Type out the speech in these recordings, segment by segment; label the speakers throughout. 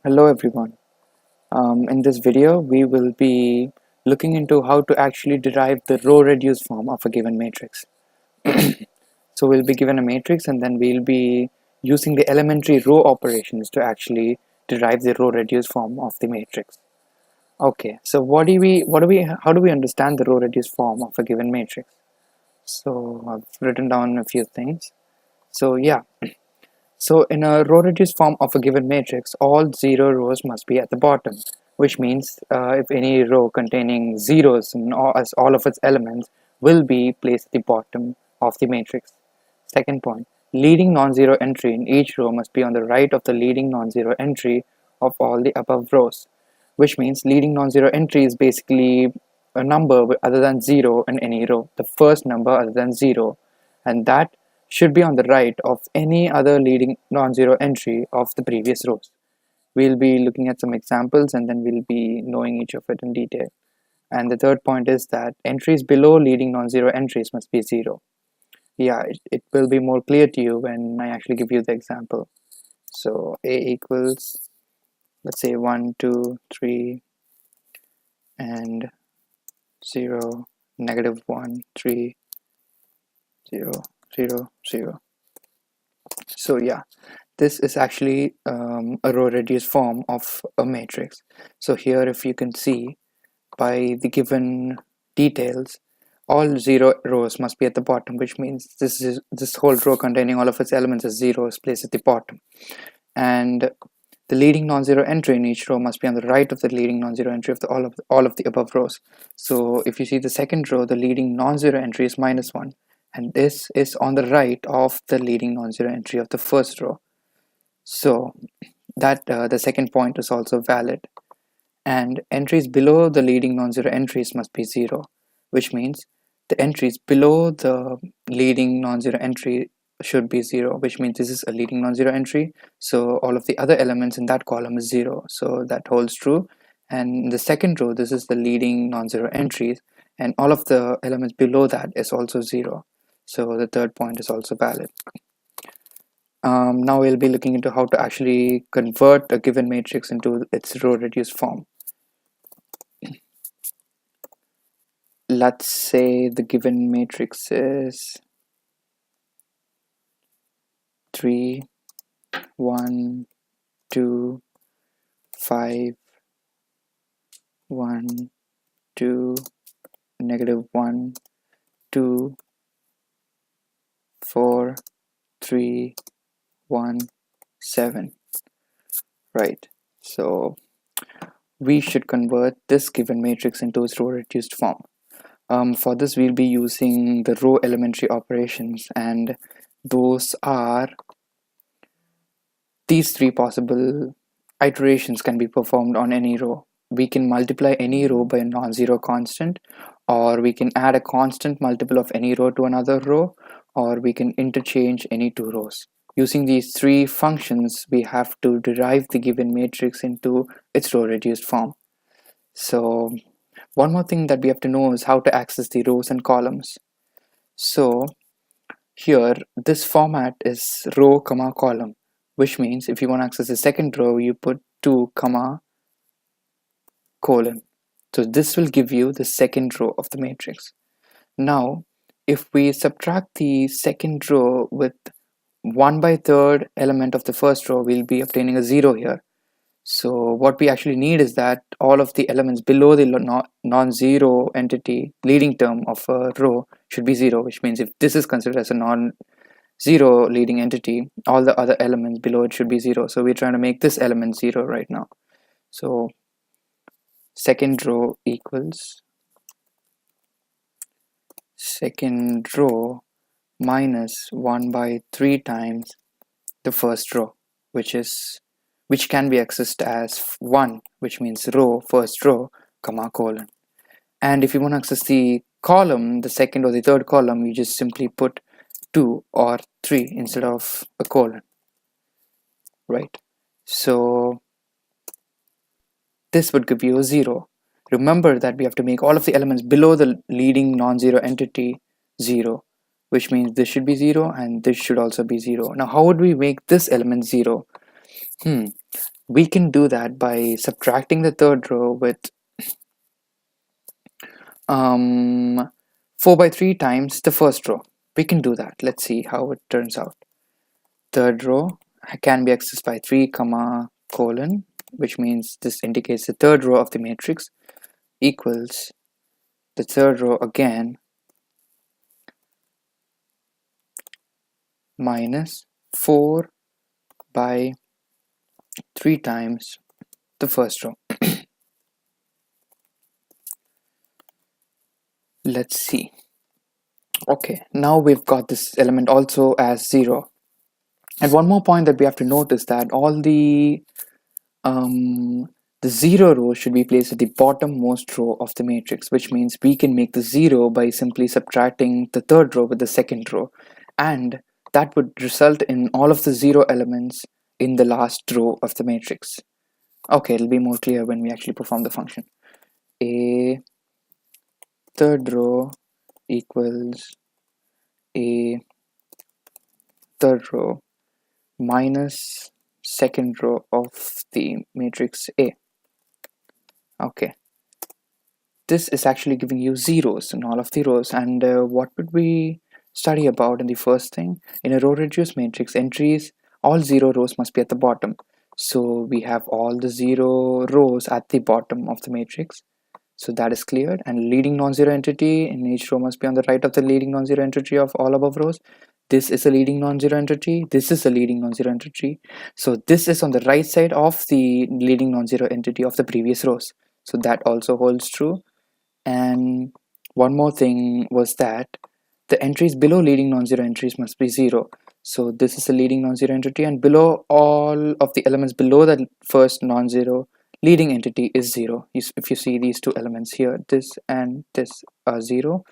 Speaker 1: Hello everyone. In this video, we will be looking into how to actually derive the row reduced form of a given matrix. So we'll be given a matrix and then we'll be using the elementary row operations to actually derive the row reduced form of the matrix. Okay, so how do we understand the row reduced form of a given matrix? So I've written down a few things. So yeah, So in a row-reduced form of a given matrix, all zero rows must be at the bottom, which means if any row containing zeros in as all of its elements will be placed at the bottom of the matrix. Second point, leading non-zero entry in each row must be on the right of the leading non-zero entry of all the above rows, which means leading non-zero entry is basically a number other than zero in any row, the first number other than zero, and that should be on the right of any other leading non-zero entry of the previous rows. We'll be looking at some examples and then we'll be knowing each of it in detail. And the third point is that entries below leading non-zero entries must be zero. Yeah, it will be more clear to you when I actually give you the example. So A equals, let's say 1, 2, 3, and 0, negative 1, 3, 0, 0, 0. So yeah, this is actually a row reduced form of a matrix. So here, if you can see by the given details, all zero rows must be at the bottom, which means this whole row containing all of its elements as zero is placed at the bottom, and the leading non-zero entry in each row must be on the right of the leading non-zero entry of all of the above rows. So if you see the second row, the leading non-zero entry is -1, and this is on the right of the leading non-zero entry of the first row. So that the second point is also valid. And entries below the leading non-zero entries must be zero, which means the entries below the leading non-zero entry should be zero, which means this is a leading non-zero entry, so all of the other elements in that column is zero, so that holds true. And in the second row, this is the leading non-zero entries, and all of the elements below that is also zero, so the third point is also valid. Now we'll be looking into how to actually convert a given matrix into its row reduced form. Let's say the given matrix is 3, 1, 2, 5, 1, 2, negative 1, 2, 4, 3, 1, 7. Right. So we should convert this given matrix into its row reduced form. For this, we'll be using the row elementary operations, and those are these three possible iterations can be performed on any row. We can multiply any row by a non-zero constant, or we can add a constant multiple of any row to another row, or we can interchange any two rows. Using these three functions, we have to derive the given matrix into its row reduced form. So one more thing that we have to know is how to access the rows and columns. So here, this format is row comma column, which means if you want to access the second row, you put 2 comma colon. So this will give you the second row of the matrix. Now, if we subtract the second row with 1/3 element of the first row, we'll be obtaining a 0 here. So what we actually need is that all of the elements below the non-zero entity leading term of a row should be 0, which means if this is considered as a non-zero leading entity, all the other elements below it should be 0. So we're trying to make this element 0 right now. So second row equals second row minus 1/3 times the first row, which can be accessed as 1, which means row, first row, comma colon. And if you want to access the column, the second or the third column, you just simply put 2 or 3 instead of a colon, right? So this would give you a 0. Remember that we have to make all of the elements below the leading non-zero entity 0, which means this should be 0 and this should also be 0. Now how would we make this element 0? we can do that by subtracting the third row with 4 by 3 times the first row. We can do that. Let's see how it turns out. Third row can be accessed by 3 comma colon, which means this indicates the third row of the matrix, equals the third row again minus 4 by 3 times the first row. Let's see. Okay, now we've got this element also as 0. And one more point that we have to note is that all um, the 0 row should be placed at the bottommost row of the matrix, which means we can make the 0 by simply subtracting the third row with the second row. And that would result in all of the 0 elements in the last row of the matrix. Okay, it'll be more clear when we actually perform the function. A third row equals a third row minus second row of the matrix A. Okay, this is actually giving you zeros in all of the rows. And what would we study about in the first thing? In a row reduced matrix, entries, all 0 rows must be at the bottom. So we have all the 0 rows at the bottom of the matrix. So that is cleared, and leading non-zero entity in each row must be on the right of the leading non-zero entity of all above rows. This is a leading non-zero entity, this is a leading non-zero entity. So this is on the right side of the leading non-zero entity of the previous rows. So that also holds true. And one more thing was that the entries below leading non-zero entries must be 0. So this is a leading non-zero entity, and below all of the elements below the first non-zero leading entity is 0. If you see these two elements here, this and this are 0,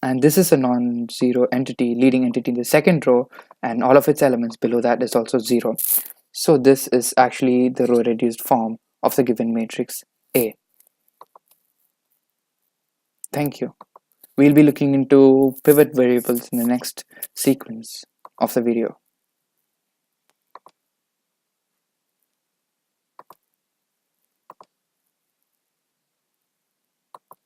Speaker 1: and this is a non-zero entity, leading entity in the second row, and all of its elements below that is also 0. So this is actually the row reduced form of the given matrix A. Thank you. We'll be looking into pivot variables in the next sequence of the video.